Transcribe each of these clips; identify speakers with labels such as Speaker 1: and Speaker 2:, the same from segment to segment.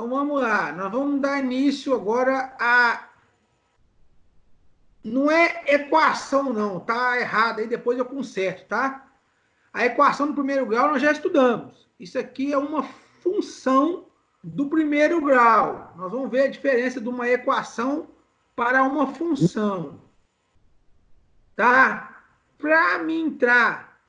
Speaker 1: Então, vamos lá. Nós vamos dar início agora a... Não é equação, não. Tá errado. Aí depois eu conserto, tá? A equação do primeiro grau nós já estudamos. Isso aqui é uma função do primeiro grau. Nós vamos ver a diferença de uma equação para uma função. Tá? Para mim entrar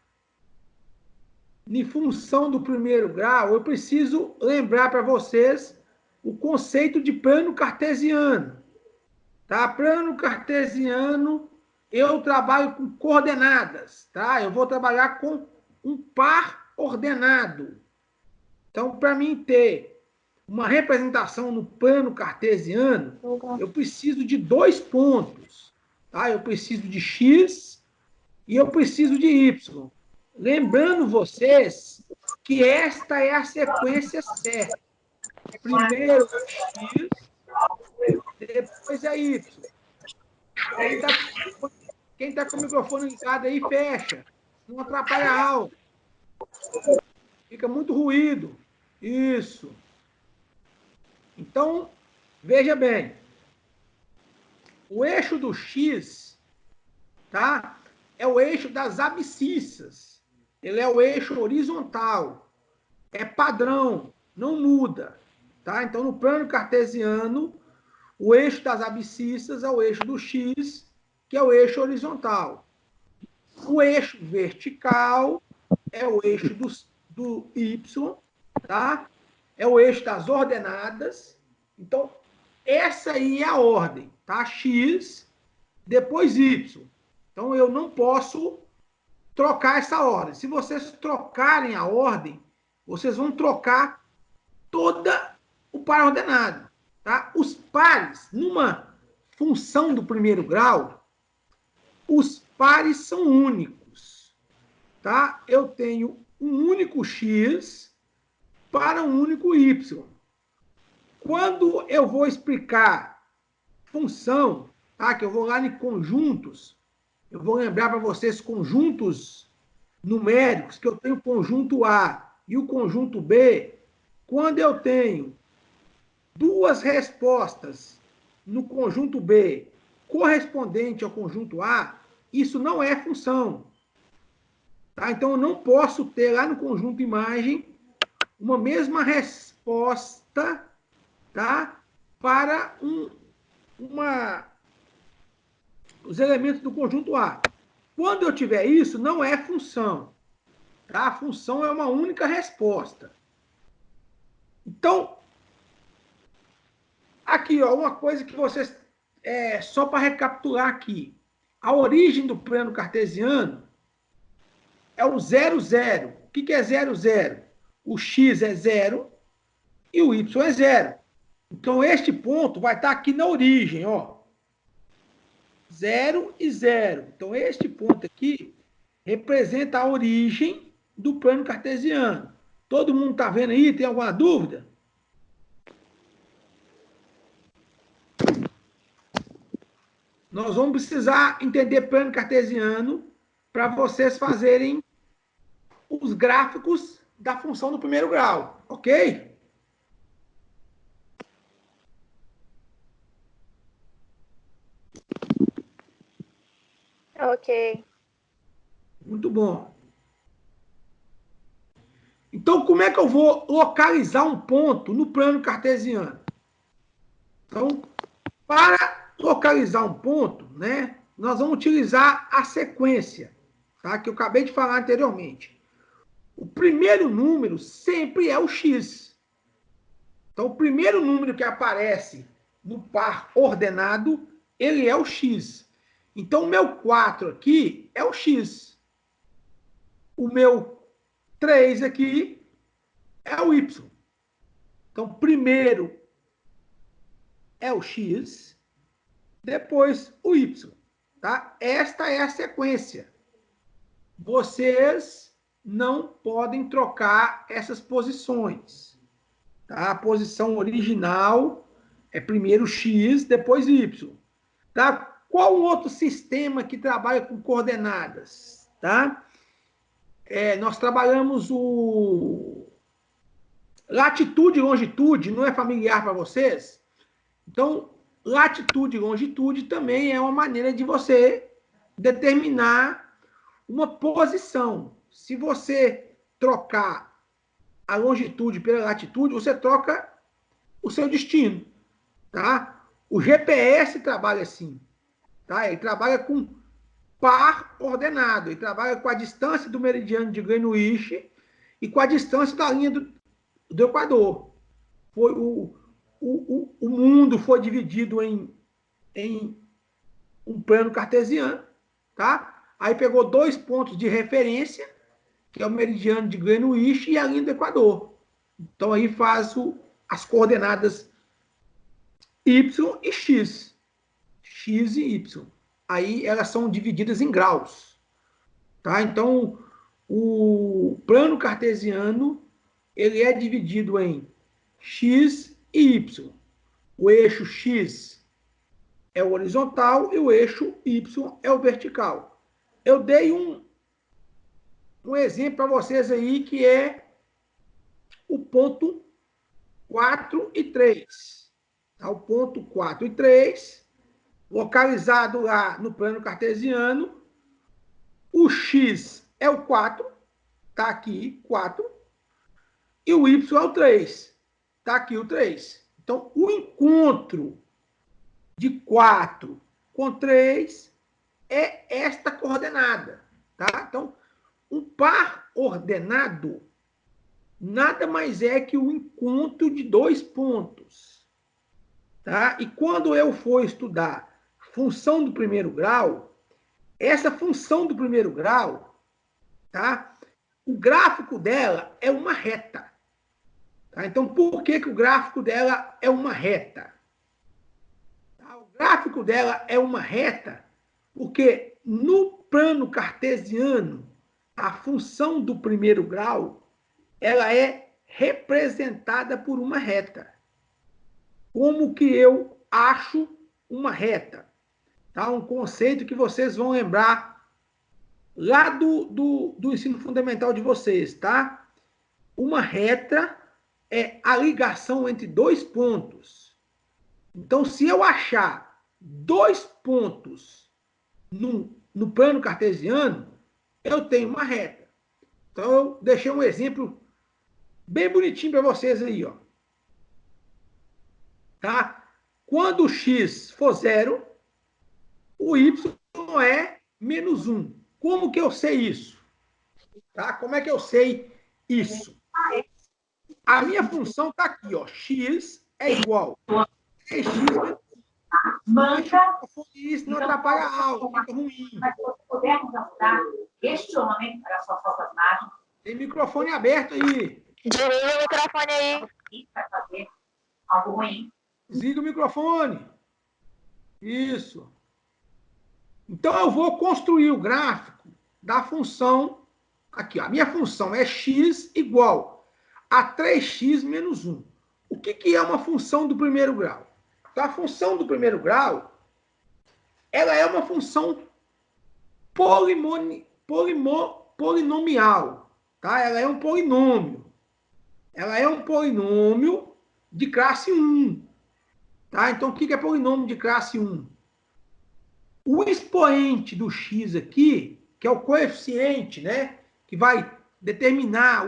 Speaker 1: em função do primeiro grau, eu preciso lembrar para vocês o conceito de plano cartesiano. Tá? Plano cartesiano, eu trabalho com coordenadas. Tá? Eu vou trabalhar com um par ordenado. Então, para mim ter uma representação no plano cartesiano, eu preciso de 2 pontos. Tá? Eu preciso de x e eu preciso de y. Lembrando vocês que esta é a sequência certa. Primeiro x, depois é y. Quem está com o microfone ligado aí, fecha. Não atrapalha a aula. Fica muito ruído. Isso. Então, veja bem. O eixo do x, tá? É o eixo das abscissas. Ele é o eixo horizontal. É padrão, não muda. Tá? Então, no plano cartesiano, o eixo das abscissas é o eixo do x, que é o eixo horizontal. O eixo vertical é o eixo do y, tá? É o eixo das ordenadas. Então, essa aí é a ordem, tá? X, depois y. Então, eu não posso trocar essa ordem. Se vocês trocarem a ordem, vocês vão trocar toda o par ordenado, tá? Os pares, numa função do primeiro grau, os pares são únicos, tá? Eu tenho um único x para um único y. Quando eu vou explicar função, tá? Que eu vou lá em conjuntos, eu vou lembrar para vocês conjuntos numéricos, que eu tenho o conjunto A e o conjunto B. Quando eu tenho duas respostas no conjunto B correspondente ao conjunto A, isso não é função. Tá? Então, eu não posso ter lá no conjunto imagem uma mesma resposta, tá? Para os elementos do conjunto A. Quando eu tiver isso, não é função. Tá? A função é uma única resposta. Então, aqui, ó, uma coisa que vocês... só para recapitular aqui. A origem do plano cartesiano é o 0, 0. O que é 0, 0? O x é 0 e o y é 0. Então, este ponto vai estar aqui na origem, ó. 0 e 0. Então, este ponto aqui representa a origem do plano cartesiano. Todo mundo está vendo aí? Tem alguma dúvida? Nós vamos precisar entender plano cartesiano para vocês fazerem os gráficos da função do primeiro grau, ok?
Speaker 2: Ok.
Speaker 1: Muito bom. Então, como é que eu vou localizar um ponto no plano cartesiano? Então, para localizar um ponto, né, nós vamos utilizar a sequência, tá, que eu acabei de falar anteriormente. O primeiro número sempre é o x. Então, o primeiro número que aparece no par ordenado, ele é o x. Então, o meu 4 aqui é o x. O meu 3 aqui é o y. Então, primeiro é o x, depois o y. Tá? Esta é a sequência. Vocês não podem trocar essas posições. Tá? A posição original é primeiro x, depois y. Tá? Qual outro sistema que trabalha com coordenadas? Tá? Nós trabalhamos Latitude e longitude não é familiar para vocês? Então, latitude e longitude também é uma maneira de você determinar uma posição. Se você trocar a longitude pela latitude, você troca o seu destino, tá? O GPS trabalha assim, tá? Ele trabalha com par ordenado, ele trabalha com a distância do meridiano de Greenwich e com a distância da linha do Equador. Foi o mundo foi dividido em um plano cartesiano, tá? Aí pegou 2 pontos de referência, que é o meridiano de Greenwich e a linha do Equador. Então aí faz as coordenadas Y e X. X e Y. Aí elas são divididas em graus. Tá? Então, o plano cartesiano ele é dividido em X e Y. O eixo X é o horizontal e o eixo Y é o vertical. Eu dei um exemplo para vocês aí, que é o ponto 4 e 3. Tá? O ponto 4 e 3, localizado lá no plano cartesiano, o X é o 4, está aqui, 4, e o Y é o 3, está aqui o 3. Então, o encontro de 4 com 3 é esta coordenada. Tá? Então, um par ordenado nada mais é que o encontro de 2 pontos. Tá? E quando eu for estudar função do primeiro grau, essa função do primeiro grau, tá? O gráfico dela é uma reta. Tá? Então, por que o gráfico dela é uma reta? Tá? O gráfico dela é uma reta porque no plano cartesiano, a função do primeiro grau ela é representada por uma reta. Como que eu acho uma reta? Tá? Um conceito que vocês vão lembrar lá do ensino fundamental de vocês, tá? Uma reta é a ligação entre 2 pontos. Então, se eu achar 2 pontos no plano cartesiano, eu tenho uma reta. Então, eu deixei um exemplo bem bonitinho para vocês aí, ó. Tá? Quando o x for 0, o y é menos 1. Como que eu sei isso? Tá? Como é que eu sei isso? A minha função está aqui, ó. X é igual a 3x menos 1. Isso não atrapalha a aula, fica ruim.
Speaker 2: Mas se pudermos ajudar este homem para suas faltas mágicas.
Speaker 1: Tem microfone aberto aí.
Speaker 3: Desliga o microfone aí.
Speaker 2: Vai fazer algo ruim.
Speaker 1: Desliga o microfone. Isso. Então, eu vou construir o gráfico da função. Aqui, ó. A minha função é x igual a 3x menos 1. O que é uma função do primeiro grau? Então, a função do primeiro grau, ela é uma função polinomial. Tá? Ela é um polinômio. Ela é um polinômio de classe 1. Tá? Então, o que é polinômio de classe 1? O expoente do x aqui, que é o coeficiente, né, que vai determinar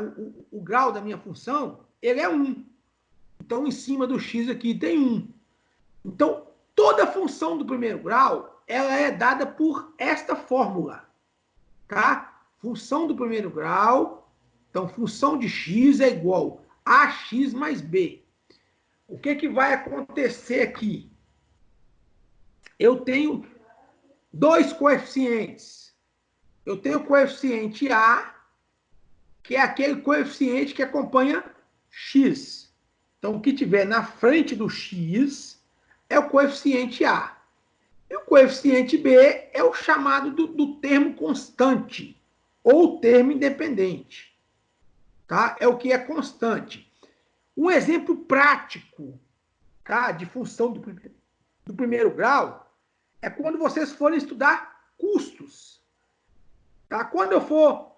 Speaker 1: o grau da minha função, ele é 1. Então, em cima do x aqui tem 1. Então, toda função do primeiro grau, ela é dada por esta fórmula. Tá? Função do primeiro grau, então, função de x é igual a x mais b. O que vai acontecer aqui? Eu tenho 2 coeficientes. Eu tenho o coeficiente A, que é aquele coeficiente que acompanha x. Então, o que tiver na frente do x é o coeficiente A. E o coeficiente B é o chamado do termo constante, ou termo independente. Tá? É o que é constante. Um exemplo prático, tá, de função do primeiro grau é quando vocês forem estudar custos. Tá? Quando eu for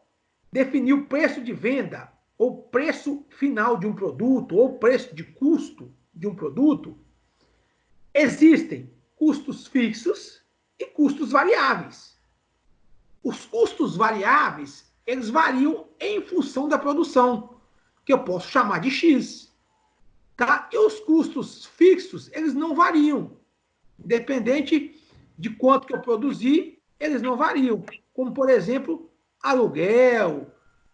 Speaker 1: definir o preço de venda ou preço final de um produto, ou preço de custo de um produto, existem custos fixos e custos variáveis. Os custos variáveis, eles variam em função da produção, que eu posso chamar de X. Tá? E os custos fixos, eles não variam. Independente de quanto que eu produzir, eles não variam. Como, por exemplo, aluguel,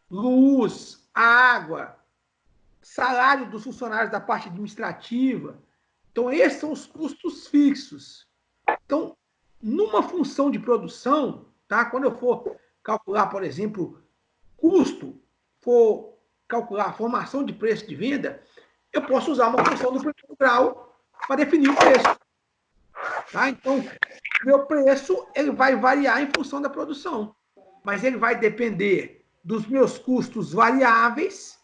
Speaker 1: luz, água, salário dos funcionários da parte administrativa. Então, esses são os custos fixos. Então, numa função de produção, tá? Quando eu for calcular, por exemplo, custo, for calcular a formação de preço de venda, eu posso usar uma função do primeiro grau para definir o preço. Tá? Então, meu preço ele vai variar em função da produção, mas ele vai depender dos meus custos variáveis,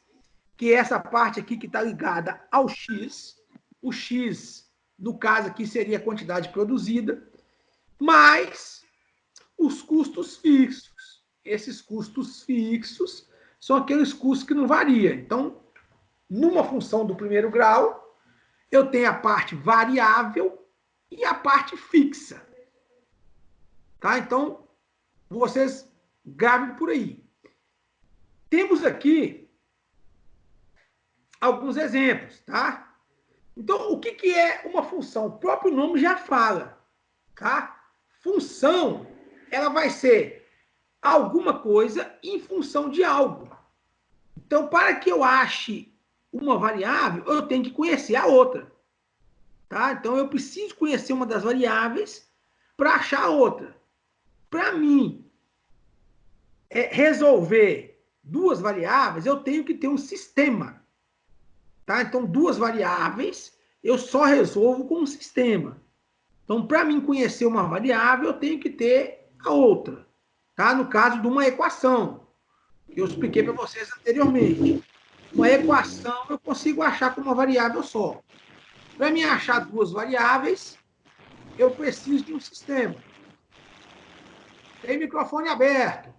Speaker 1: que é essa parte aqui que está ligada ao X. O X, no caso aqui, seria a quantidade produzida, mais os custos fixos. Esses custos fixos são aqueles custos que não variam. Então, numa função do primeiro grau, eu tenho a parte variável e a parte fixa. Tá? Então, vocês gravem por aí. Temos aqui alguns exemplos, tá? Então, o que é uma função? O próprio nome já fala, tá? Função, ela vai ser alguma coisa em função de algo. Então, para que eu ache uma variável, eu tenho que conhecer a outra. Tá? Então, eu preciso conhecer uma das variáveis para achar a outra. Para mim resolver duas variáveis, eu tenho que ter um sistema. Tá? Então, duas variáveis, eu só resolvo com um sistema. Então, para mim conhecer uma variável, eu tenho que ter a outra. Tá? No caso de uma equação, que eu expliquei para vocês anteriormente. Uma equação eu consigo achar com uma variável só. Para mim achar duas variáveis, eu preciso de um sistema. Tem microfone aberto.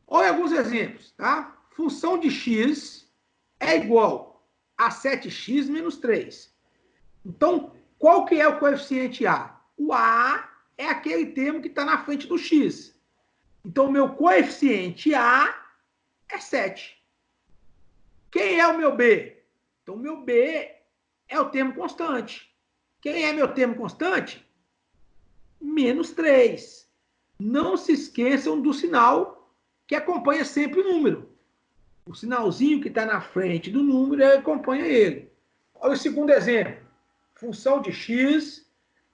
Speaker 1: Olha alguns exemplos, tá? Função de x é igual a 7x menos 3. Então, qual que é o coeficiente a? O a é aquele termo que está na frente do x. Então, o meu coeficiente a é 7. Quem é o meu b? Então, o meu b é o termo constante. Quem é meu termo constante? Menos 3. Não se esqueçam do sinal que acompanha sempre o número. O sinalzinho que está na frente do número acompanha ele. Olha o segundo exemplo. Função de x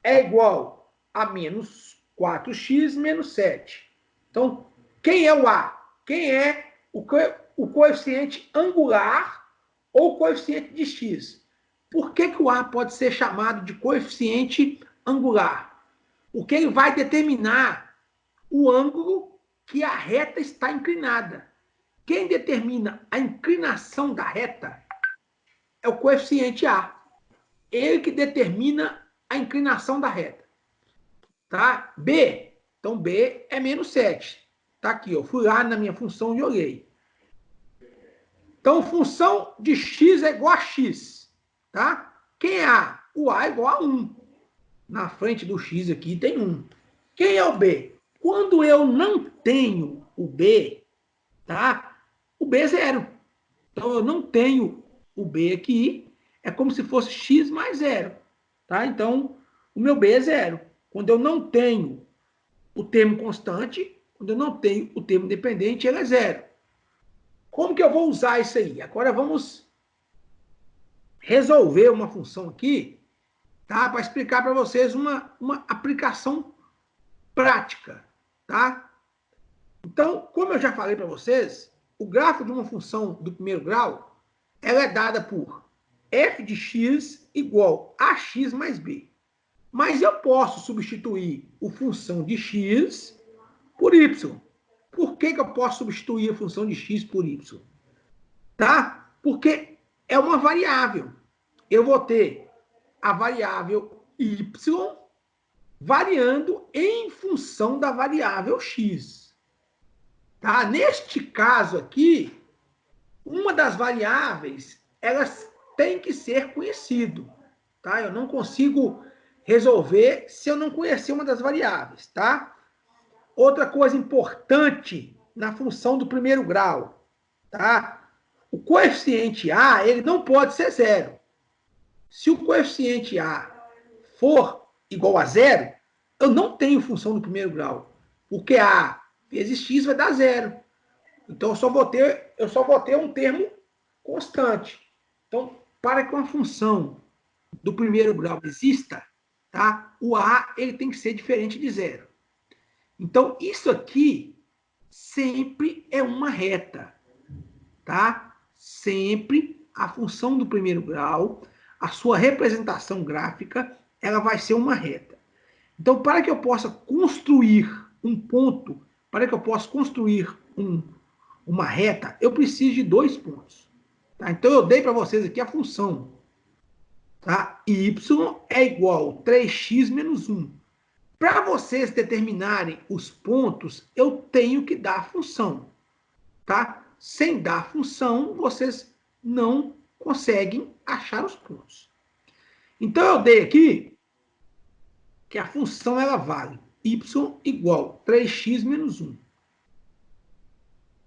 Speaker 1: é igual a menos 4x menos 7. Então, quem é o a? Quem é o coeficiente angular ou coeficiente de x? Por que o a pode ser chamado de coeficiente angular? Porque ele vai determinar o ângulo que a reta está inclinada. Quem determina a inclinação da reta é o coeficiente a. Ele que determina a inclinação da reta. Tá? B. Então, B é menos 7. Tá aqui, eu fui lá na minha função e olhei. Então, função de x é igual a x. Tá? Quem é a? O a é igual a 1. Na frente do x aqui tem 1. Quem é o b? Quando eu não tenho o b, tá? O b é 0. Então, eu não tenho o b aqui, é como se fosse x mais 0. Tá? Então, o meu b é 0. Quando eu não tenho o termo constante, quando eu não tenho o termo dependente, ele é 0. Como que eu vou usar isso aí? Agora vamos resolver uma função aqui, tá? Para explicar para vocês uma aplicação prática, tá? Então, como eu já falei para vocês, o gráfico de uma função do primeiro grau, ela é dada por f de x igual a x mais b. Mas eu posso substituir a função de x por y. Por que eu posso substituir a função de x por y? Tá? Porque é uma variável. Eu vou ter a variável y variando em função da variável x. Tá? Neste caso aqui, uma das variáveis, elas têm que ser conhecido. Tá? Eu não consigo resolver se eu não conhecer uma das variáveis. Tá? Outra coisa importante na função do primeiro grau. Tá? O coeficiente A, ele não pode ser zero. Se o coeficiente A for igual a zero, eu não tenho função do primeiro grau. Porque A vezes x vai dar zero. Então, eu só vou ter um termo constante. Então, para que uma função do primeiro grau exista, tá? O A ele tem que ser diferente de zero. Então, isso aqui sempre é uma reta. Tá? Sempre a função do primeiro grau, a sua representação gráfica, ela vai ser uma reta. Então, para que eu possa construir um ponto, para que eu possa construir uma reta, eu preciso de 2 pontos. Tá? Então, eu dei para vocês aqui a função. Tá? Y é igual a 3x menos 1. Para vocês determinarem os pontos, eu tenho que dar a função. Tá? Sem dar a função, vocês não conseguem achar os pontos. Então, eu dei aqui que a função ela vale y igual a 3x menos 1.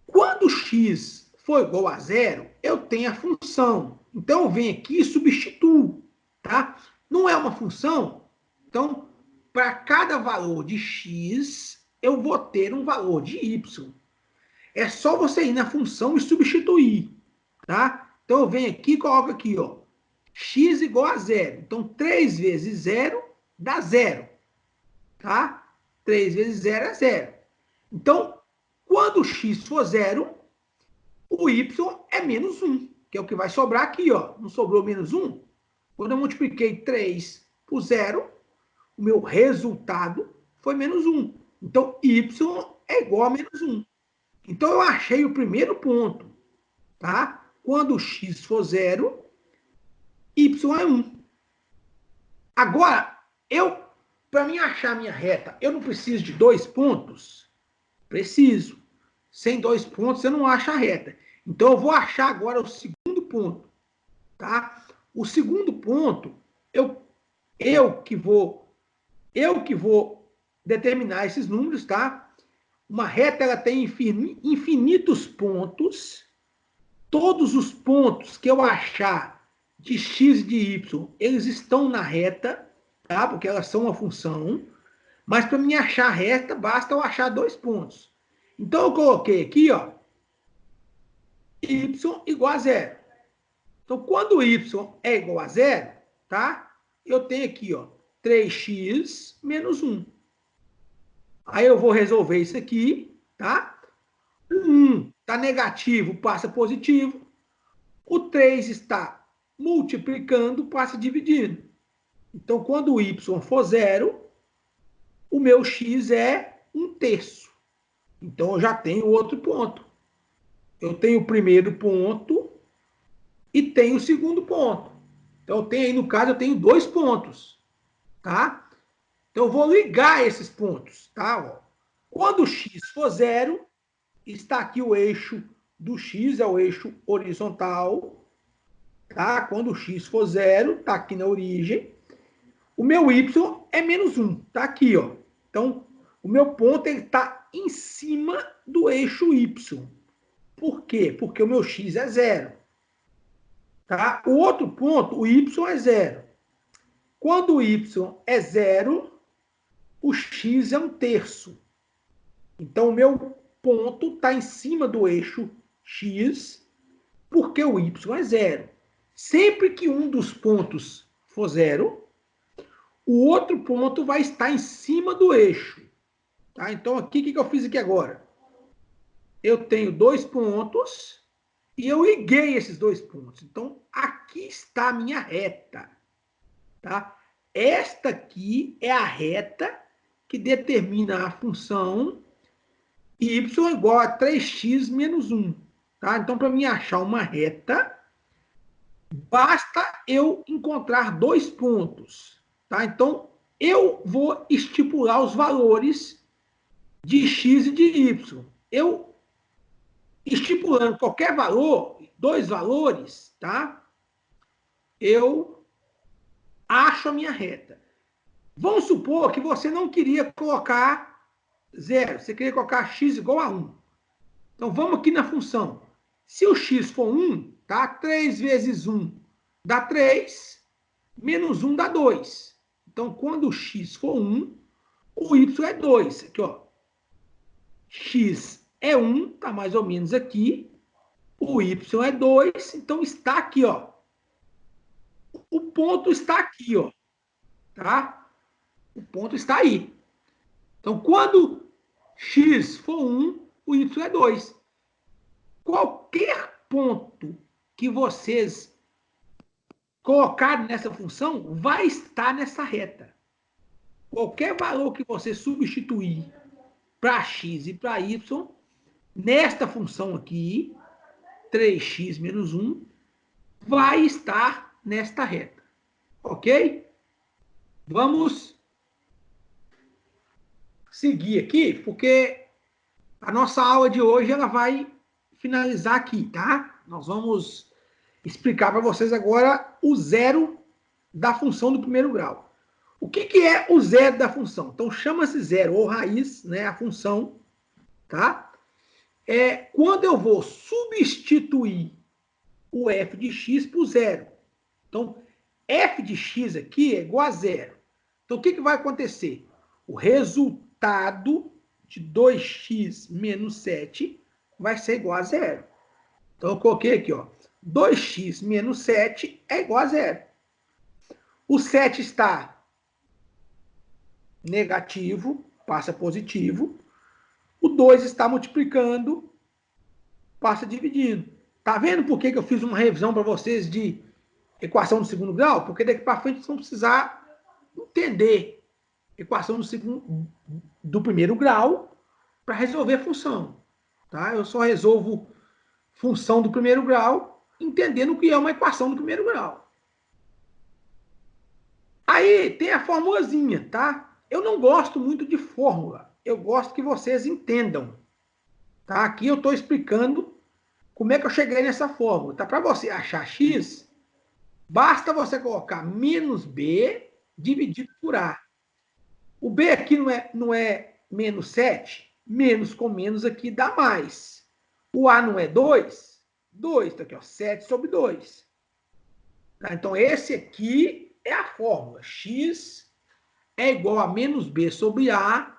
Speaker 1: Quando x for igual a zero, eu tenho a função. Então, eu venho aqui e substituo. Tá? Não é uma função, então, para cada valor de x, eu vou ter um valor de y. É só você ir na função e substituir. Tá? Então, eu venho aqui e coloco aqui, ó, x igual a zero. Então, 3 vezes 0 dá 0. Tá? 3 vezes 0 é 0. Então, quando x for 0, o y é menos 1, que é o que vai sobrar aqui, ó. Não sobrou menos 1? Quando eu multipliquei 3 por 0, o meu resultado foi menos 1. Então, y é igual a menos 1. Então, eu achei o primeiro ponto. Tá? Quando x for 0, y é 1. Agora, para mim achar a minha reta, eu não preciso de 2 pontos? Preciso. Sem 2 pontos, eu não acho a reta. Então, eu vou achar agora o segundo ponto. Tá? O segundo ponto, eu que vou determinar esses números, tá? Uma reta ela tem infinitos pontos. Todos os pontos que eu achar de x e de y, eles estão na reta, tá? Porque elas são uma função. Mas para mim achar a reta, basta eu achar 2 pontos. Então, eu coloquei aqui, ó, y igual a 0. Então, quando y é igual a 0, tá? Eu tenho aqui, ó, 3x menos 1. Aí eu vou resolver isso aqui, tá? O 1 está negativo, passa positivo. O 3 está multiplicando, passa dividindo. Então, quando o y for 0, o meu x é 1/3. Então, eu já tenho outro ponto. Eu tenho o primeiro ponto e tenho o segundo ponto. Então, eu tenho aí, no caso, eu tenho 2 pontos. Tá? Então, eu vou ligar esses pontos. Tá? Ó. Quando o x for 0, está aqui o eixo do x, é o eixo horizontal. Tá? Quando o x for 0, está aqui na origem. O meu y é menos 1. Está aqui. Ó. Então, o meu ponto está em cima do eixo y. Por quê? Porque o meu x é 0. Tá? O outro ponto, o y é 0. Quando o y é 0, o x é 1/3. Então, o meu ponto está em cima do eixo x, porque o y é 0. Sempre que um dos pontos for 0, o outro ponto vai estar em cima do eixo. Tá? Então, aqui, o que eu fiz aqui agora? Eu tenho 2 pontos e eu liguei esses 2 pontos. Então, aqui está a minha reta. Tá? Esta aqui é a reta que determina a função y igual a 3x menos 1. Tá? Então, para mim achar uma reta, basta eu encontrar 2 pontos. Tá? Então, eu vou estipular os valores de x e de y. Eu estipulando qualquer valor, 2 valores, tá? Eu acho a minha reta. Vamos supor que você não queria colocar 0, você queria colocar x igual a 1. Então, vamos aqui na função. Se o x for 1, tá? 3 vezes 1 dá 3, menos 1 dá 2. Então, quando o x for 1, o y é 2. Aqui, ó. X é 1, tá mais ou menos aqui. O y é 2, então está aqui, ó. O ponto está aqui, ó. Tá? O ponto está aí. Então, quando x for 1, o y é 2. Qualquer ponto que vocês colocarem nessa função vai estar nessa reta. Qualquer valor que você substituir para x e para y, nesta função aqui, 3x menos 1, vai estar nesta reta. Ok? Vamos seguir aqui, porque a nossa aula de hoje ela vai finalizar aqui, tá? Nós vamos explicar para vocês agora o zero da função do primeiro grau. O que é o zero da função? Então, chama-se zero, ou raiz, né, a função, tá? É quando eu vou substituir o f de x por zero. Então, f de x aqui é igual a zero. Então, o que vai acontecer? O resultado de 2x menos 7 vai ser igual a zero. Então, eu coloquei aqui, ó, 2x menos 7 é igual a zero. O 7 está negativo, passa positivo. O 2 está multiplicando, passa dividindo. Tá vendo por que eu fiz uma revisão para vocês de equação do segundo grau? Porque daqui para frente vocês vão precisar entender equação do primeiro grau para resolver função. Tá? Eu só resolvo função do primeiro grau entendendo o que é uma equação do primeiro grau. Aí tem a formulazinha, tá? Eu não gosto muito de fórmula. Eu gosto que vocês entendam. Tá? Aqui eu estou explicando como é que eu cheguei nessa fórmula. Tá? Para você achar x, basta você colocar menos b dividido por a. O b aqui não é menos 7. Menos com menos aqui dá mais. O a não é 2? 2. Então aqui, ó, 7 sobre 2. Tá? Então esse aqui é a fórmula. X é igual a menos b sobre a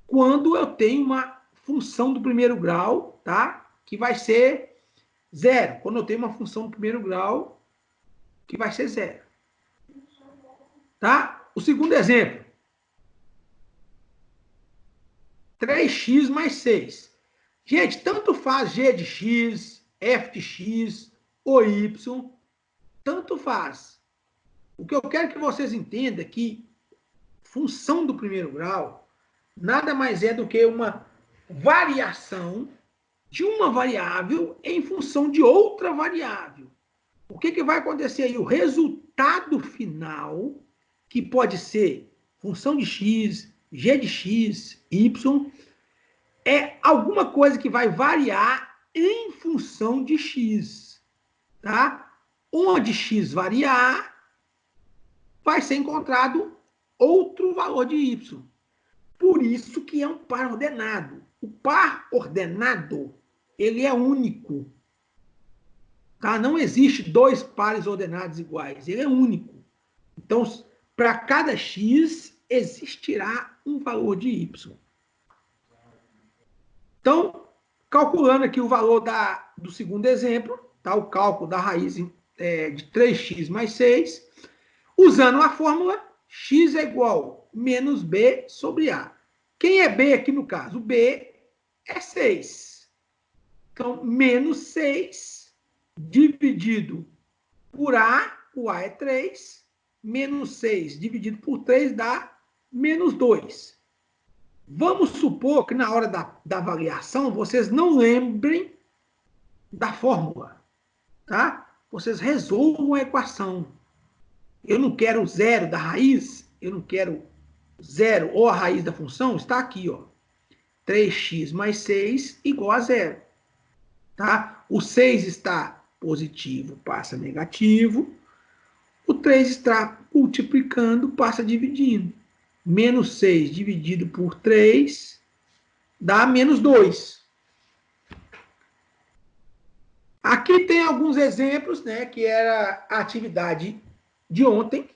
Speaker 1: quando eu tenho uma função do primeiro grau, tá? Que vai ser zero. Quando eu tenho uma função do primeiro grau que vai ser zero. Tá? O segundo exemplo. 3x mais 6. Gente, tanto faz g de x, f de x ou y, tanto faz. O que eu quero que vocês entendam é que função do primeiro grau nada mais é do que uma variação de uma variável em função de outra variável. O que vai acontecer aí? O resultado final, que pode ser função de x, g de x, y, é alguma coisa que vai variar em função de x. Tá? Onde x variar, vai ser encontrado outro valor de y. Por isso que é um par ordenado. O par ordenado, ele é único. Tá? Não existe 2 pares ordenados iguais. Ele é único. Então, para cada x, existirá um valor de y. Então, calculando aqui o valor do segundo exemplo, tá? O cálculo da raiz de 3x mais 6, usando a fórmula, x é igual a menos b sobre a. Quem é b aqui no caso? O b é 6. Então, menos 6 dividido por a, o a é 3, menos 6 dividido por 3 dá menos 2. Vamos supor que na hora da avaliação vocês não lembrem da fórmula, tá? Vocês resolvam a equação. Eu não quero zero da raiz, eu não quero zero ou a raiz da função, está aqui, ó. 3x mais 6 igual a zero. tá? O 6 está positivo, passa negativo. O 3 está multiplicando, passa dividindo. Menos 6 dividido por 3 dá menos 2. Aqui tem alguns exemplos, né, que era a atividade de ontem.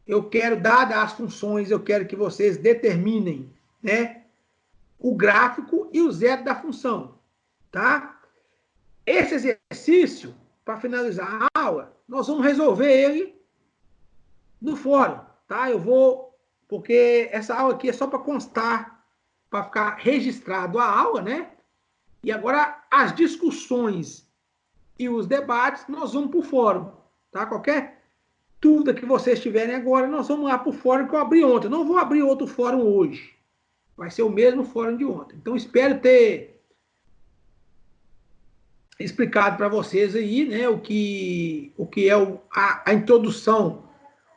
Speaker 1: Eu quero, dadas as funções, eu quero que vocês determinem, né, o gráfico e o zero da função, tá? Esse exercício, para finalizar a aula, nós vamos resolver ele no fórum, tá? Eu vou, porque essa aula aqui é só para constar, para ficar registrado a aula, né? E agora as discussões e os debates nós vamos para o fórum, tá? Qualquer dúvida que vocês tiverem agora, nós vamos lá para o fórum que eu abri ontem. Eu não vou abrir outro fórum hoje. Vai ser o mesmo fórum de ontem. Então, espero ter explicado para vocês aí, né, o que é a introdução,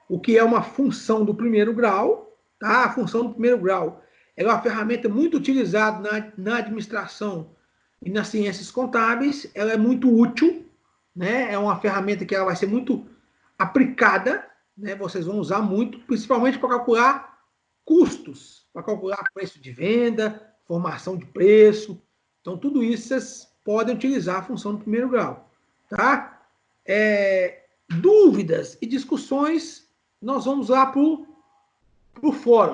Speaker 1: o que é uma função do primeiro grau, tá? A função do primeiro grau é uma ferramenta muito utilizada na administração e nas ciências contábeis. Ela é muito útil, né? É uma ferramenta que ela vai ser muito aplicada, né? Vocês vão usar muito, principalmente para calcular custos, para calcular preço de venda, formação de preço. Então, tudo isso vocês podem utilizar a função do primeiro grau, tá? Dúvidas e discussões, nós vamos lá para o fórum.